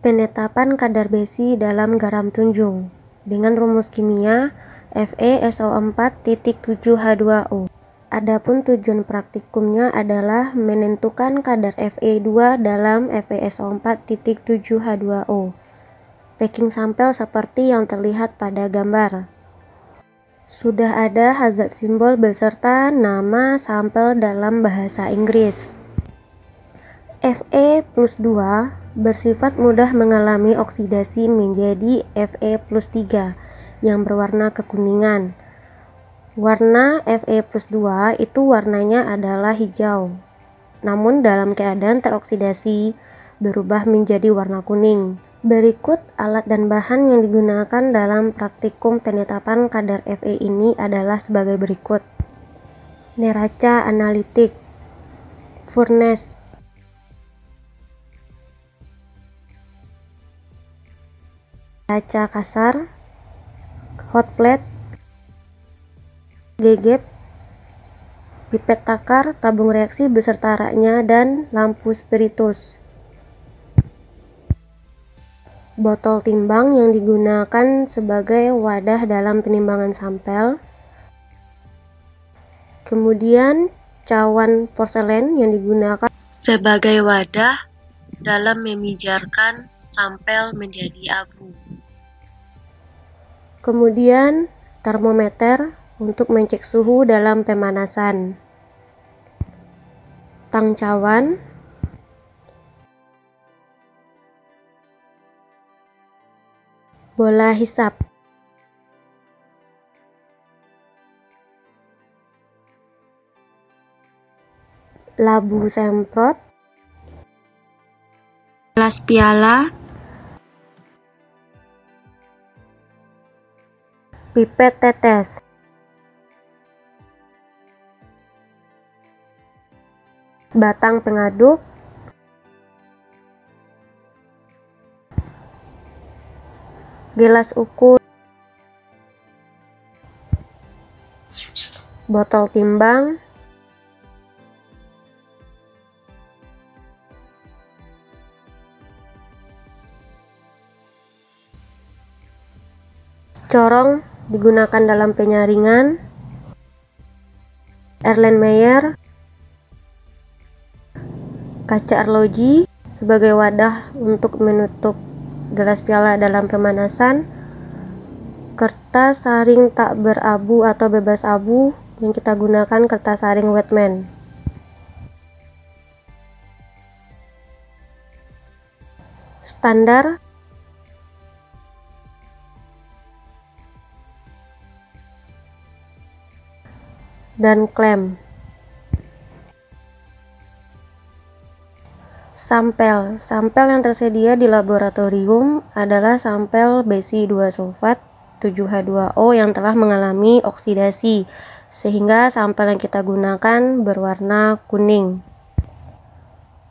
Penetapan kadar besi dalam garam tunjung dengan rumus kimia FeSO4.7H2O. Adapun tujuan praktikumnya adalah menentukan kadar Fe2 dalam FeSO4.7H2O. Packing sampel seperti yang terlihat pada gambar. Sudah ada hazard simbol beserta nama sampel dalam bahasa Inggris. Fe+2 bersifat mudah mengalami oksidasi menjadi Fe+3 yang berwarna kekuningan. Warna Fe+2 itu warnanya adalah hijau, namun dalam keadaan teroksidasi berubah menjadi warna kuning. Berikut alat dan bahan yang digunakan dalam praktikum penetapan kadar Fe ini adalah sebagai berikut. Neraca analitik, furnace, kaca kasar, hot plate, gegep, pipet takar, tabung reaksi beserta raknya, dan lampu spiritus. Botol timbang yang digunakan sebagai wadah dalam penimbangan sampel. Kemudian cawan porselen yang digunakan sebagai wadah dalam memijarkan sampel menjadi abu. Kemudian termometer untuk mengecek suhu dalam pemanasan. Tang cawan, bola hisap, labu semprot, gelas piala, pipet tetes, batang pengaduk, gelas ukur, botol timbang, corong digunakan dalam penyaringan, Erlenmeyer, kaca arloji sebagai wadah untuk menutup gelas piala dalam pemanasan, kertas saring tak berabu atau bebas abu yang kita gunakan kertas saring Wetman. Standar, dan klem. Sampel yang tersedia di laboratorium adalah sampel besi 2 sulfat 7H2O yang telah mengalami oksidasi, sehingga sampel yang kita gunakan berwarna kuning.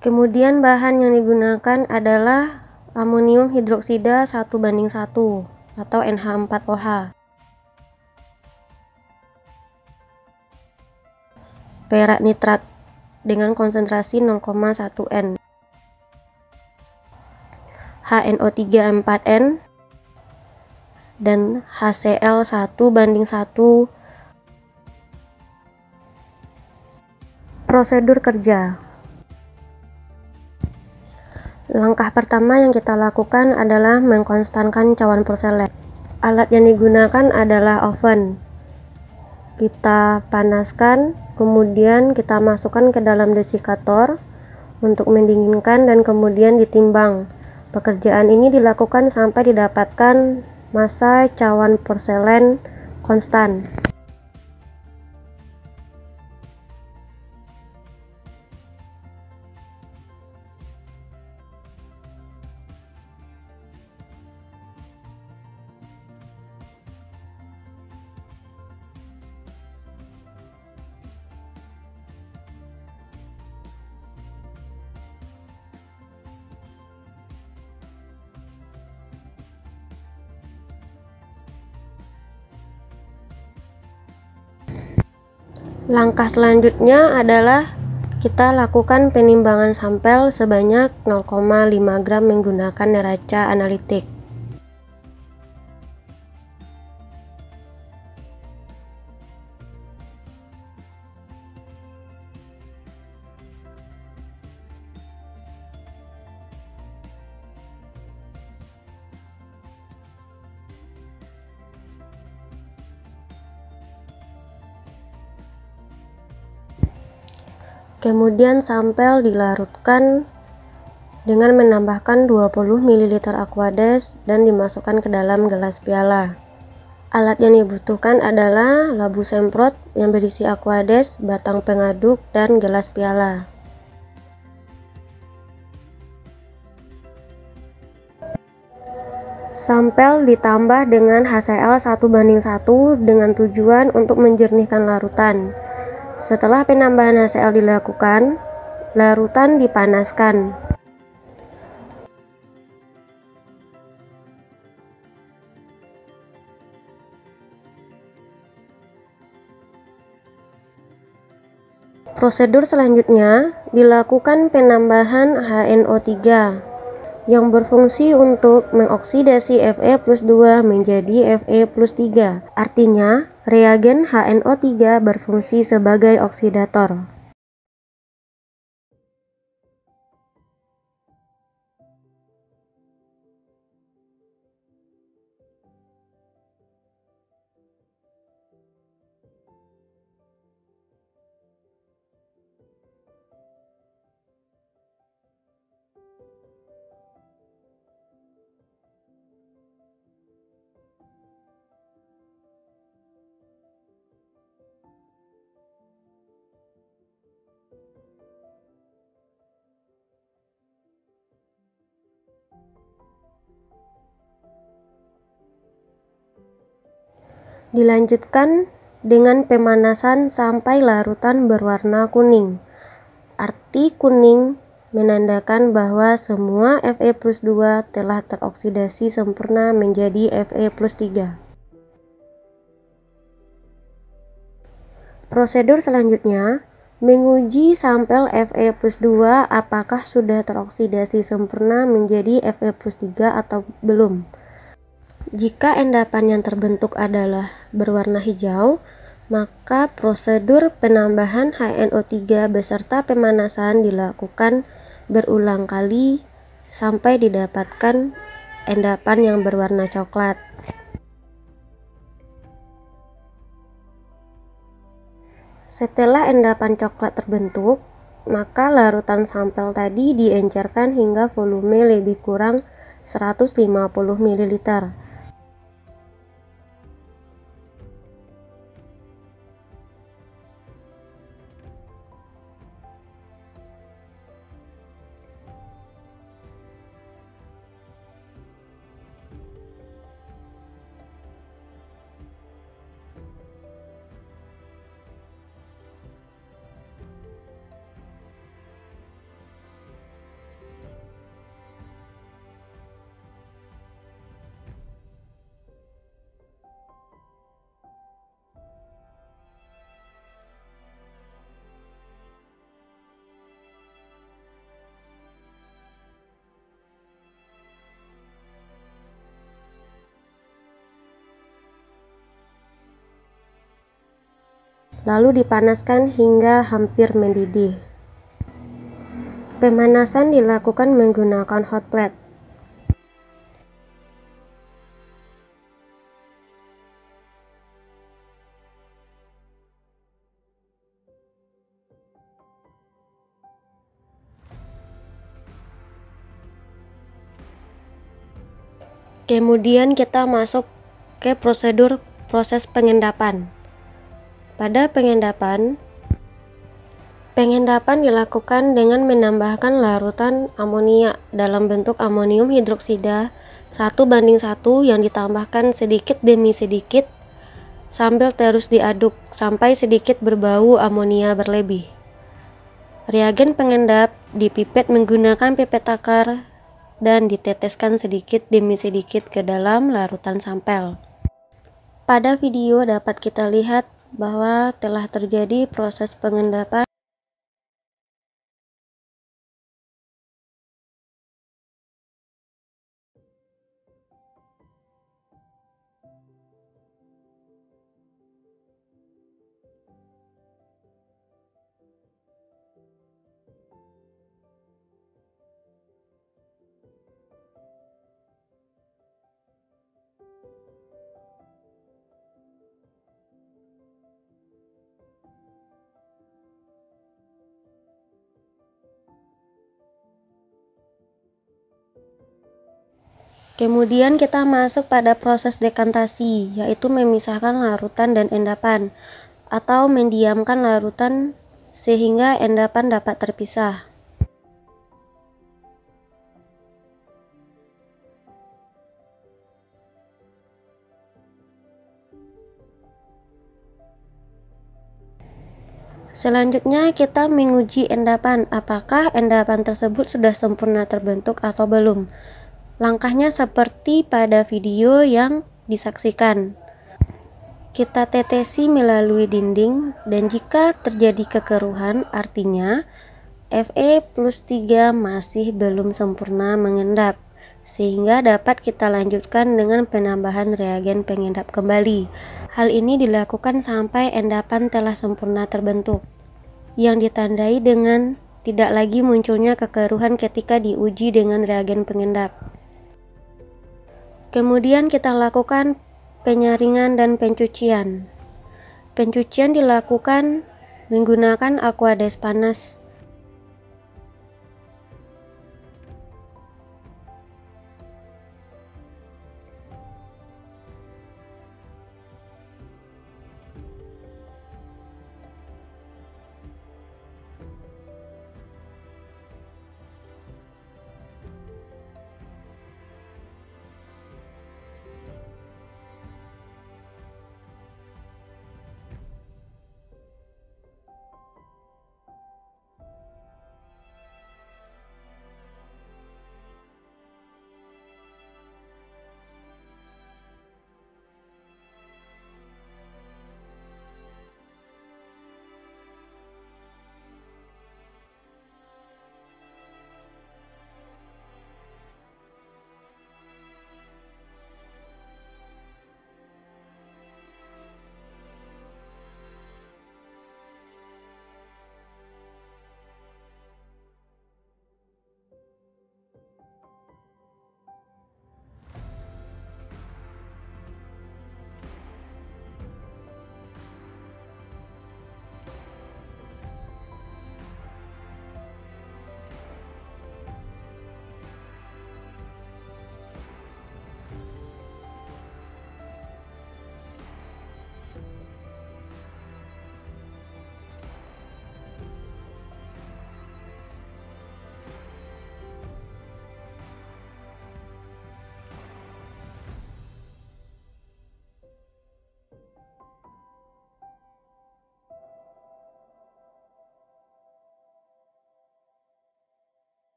Kemudian bahan yang digunakan adalah amonium hidroksida 1:1 atau NH4OH, perak nitrat dengan konsentrasi 0,1 N, HNO3 4N, dan HCl 1:1. Prosedur kerja. Langkah pertama yang kita lakukan adalah mengkonstankan cawan porselen. Alat yang digunakan adalah oven. Kita panaskan, kemudian kita masukkan ke dalam desikator untuk mendinginkan dan kemudian ditimbang. Pekerjaan ini dilakukan sampai didapatkan massa cawan porselen konstan. Langkah selanjutnya adalah Kita lakukan penimbangan sampel sebanyak 0,5 gram menggunakan neraca analitik. Kemudian sampel dilarutkan dengan menambahkan 20 ml Aquades dan dimasukkan ke dalam gelas piala. Alat yang dibutuhkan adalah labu semprot yang berisi Aquades, batang pengaduk, dan gelas piala. Sampel ditambah dengan HCl 1:1 dengan tujuan untuk menjernihkan larutan. Setelah penambahan HCl dilakukan, larutan dipanaskan. Prosedur selanjutnya dilakukan penambahan HNO3 yang berfungsi untuk mengoksidasi Fe+2 menjadi Fe+3. Artinya, reagen HNO3 berfungsi sebagai oksidator. Dilanjutkan dengan pemanasan sampai larutan berwarna kuning. Arti kuning menandakan bahwa semua Fe+2 telah teroksidasi sempurna menjadi Fe+3. Prosedur selanjutnya menguji sampel Fe+2 apakah sudah teroksidasi sempurna menjadi Fe+3 atau belum. Jika endapan yang terbentuk adalah berwarna hijau, maka prosedur penambahan HNO3 beserta pemanasan dilakukan berulang kali sampai didapatkan endapan yang berwarna coklat. Setelah endapan coklat terbentuk, maka larutan sampel tadi diencerkan hingga volume lebih kurang 150 ml. Lalu dipanaskan hingga hampir mendidih. Pemanasan dilakukan menggunakan hot plate. Kemudian kita masuk ke proses pengendapan. Pada pengendapan dilakukan dengan menambahkan larutan amonia dalam bentuk amonium hidroksida 1:1 yang ditambahkan sedikit demi sedikit sambil terus diaduk sampai sedikit berbau amonia berlebih. Reagen pengendap dipipet menggunakan pipet takar dan diteteskan sedikit demi sedikit ke dalam larutan sampel. Pada video dapat kita lihat bahwa telah terjadi proses pengendapan Kemudian kita masuk pada proses dekantasi, yaitu memisahkan larutan dan endapan, atau mendiamkan larutan sehingga endapan dapat terpisah. Selanjutnya kita menguji endapan, apakah endapan tersebut sudah sempurna terbentuk atau belum. Langkahnya seperti pada video yang disaksikan. Kita tetesi melalui dinding, dan jika terjadi kekeruhan, artinya Fe+3 masih belum sempurna mengendap, sehingga dapat kita lanjutkan dengan penambahan reagen pengendap kembali. Hal ini dilakukan sampai endapan telah sempurna terbentuk, yang ditandai dengan tidak lagi munculnya kekeruhan ketika diuji dengan reagen pengendap. Kemudian kita lakukan penyaringan dan pencucian. Pencucian dilakukan menggunakan aquades panas.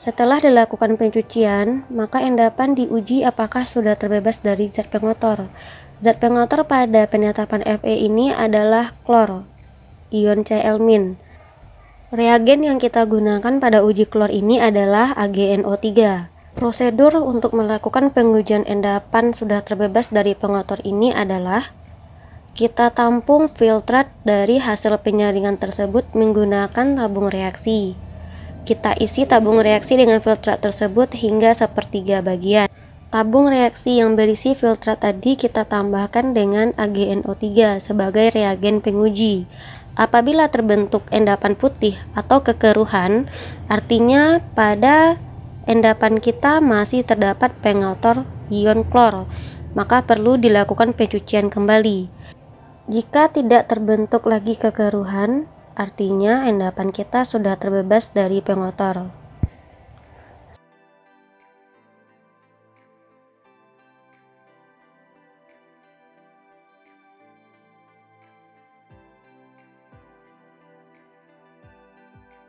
Setelah dilakukan pencucian, maka endapan diuji apakah sudah terbebas dari zat pengotor. Zat pengotor pada penetapan Fe ini adalah klor, ion Cl-. Reagen yang kita gunakan pada uji klor ini adalah AgNO3. Prosedur untuk melakukan pengujian endapan sudah terbebas dari pengotor ini adalah kita tampung filtrat dari hasil penyaringan tersebut menggunakan tabung reaksi. Kita isi tabung reaksi dengan filtrat tersebut hingga sepertiga bagian. Tabung reaksi yang berisi filtrat tadi kita tambahkan dengan AgNO3 sebagai reagen penguji. Apabila terbentuk endapan putih atau kekeruhan, artinya pada endapan kita masih terdapat pengotor ion klor, maka perlu dilakukan pencucian kembali. Jika tidak terbentuk lagi kekeruhan, artinya endapan kita sudah terbebas dari pengotor.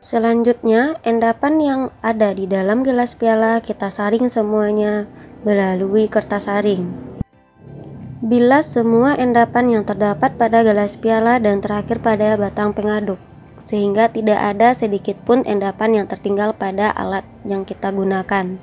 Selanjutnya, endapan yang ada di dalam gelas piala kita saring semuanya melalui kertas saring. Bilas semua endapan yang terdapat pada gelas piala dan terakhir pada batang pengaduk, sehingga tidak ada sedikit pun endapan yang tertinggal pada alat yang kita gunakan.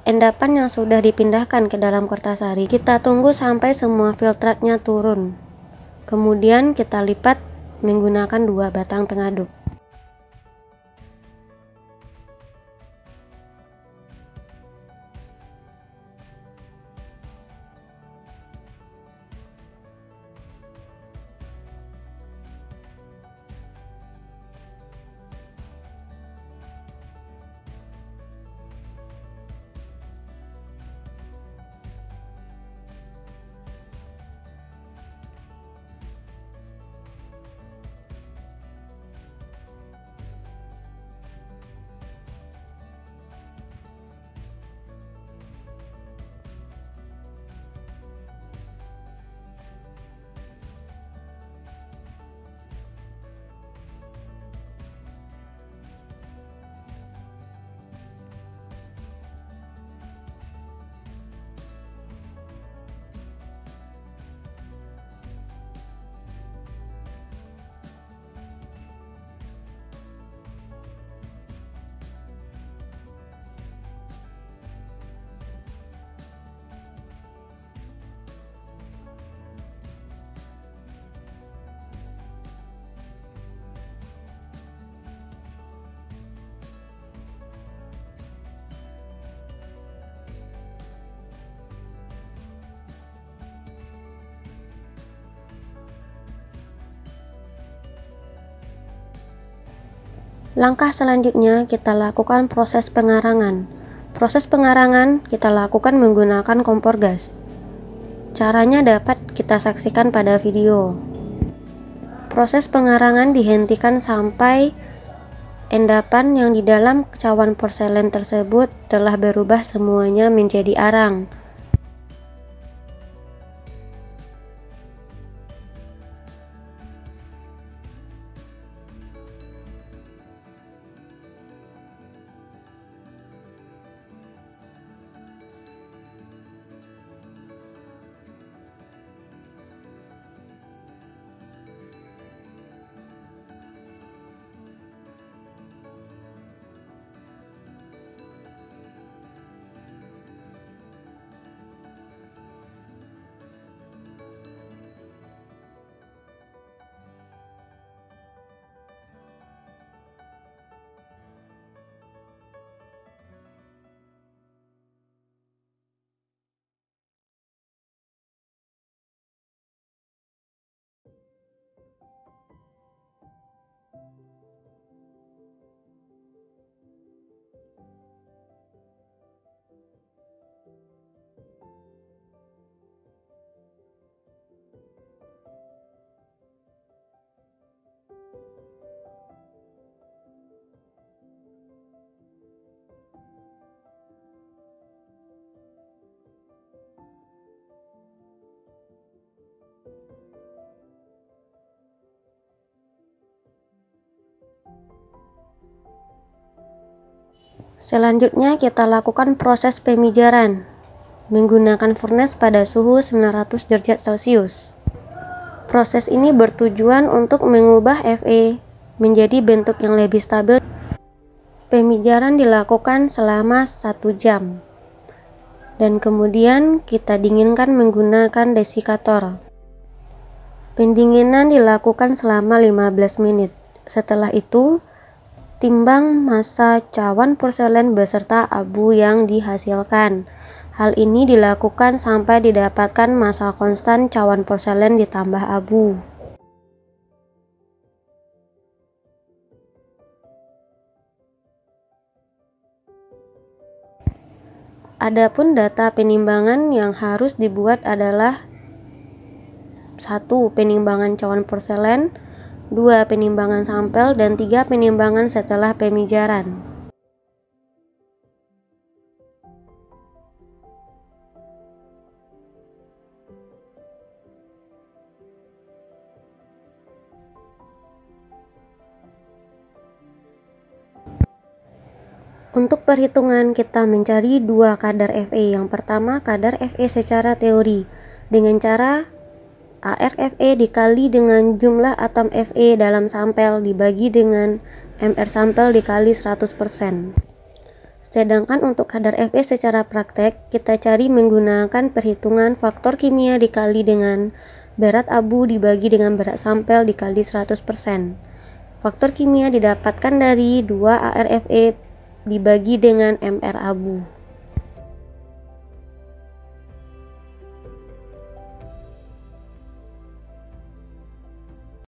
Endapan yang sudah dipindahkan ke dalam kertas sari, kita tunggu sampai semua filtratnya turun. Kemudian kita lipat menggunakan 2 batang pengaduk. Langkah selanjutnya kita lakukan proses pengarangan. Proses pengarangan kita lakukan menggunakan kompor gas. Caranya dapat kita saksikan pada video. Proses pengarangan dihentikan sampai endapan yang di dalam cawan porselen tersebut telah berubah semuanya menjadi arang. Selanjutnya kita lakukan proses pemijaran menggunakan furnace pada suhu 900 derajat Celcius. Proses ini bertujuan untuk mengubah Fe menjadi bentuk yang lebih stabil. Pemijaran dilakukan selama 1 jam. Dan kemudian kita dinginkan menggunakan desikator. Pendinginan dilakukan selama 15 menit. Setelah itu, timbang massa cawan porselen beserta abu yang dihasilkan. Hal ini dilakukan sampai didapatkan massa konstan cawan porselen ditambah abu. Adapun data penimbangan yang harus dibuat adalah 1. Penimbangan cawan porselen, 2. Penimbangan sampel, dan 3. Penimbangan setelah pemijaran. Untuk perhitungan, kita mencari dua kadar Fe. Yang pertama, kadar Fe secara teori dengan cara ArFe dikali dengan jumlah atom Fe dalam sampel dibagi dengan MR sampel dikali 100%. Sedangkan untuk kadar Fe secara praktek, kita cari menggunakan perhitungan faktor kimia dikali dengan berat abu dibagi dengan berat sampel dikali 100%. Faktor kimia didapatkan dari 2 ArFe dibagi dengan MR abu.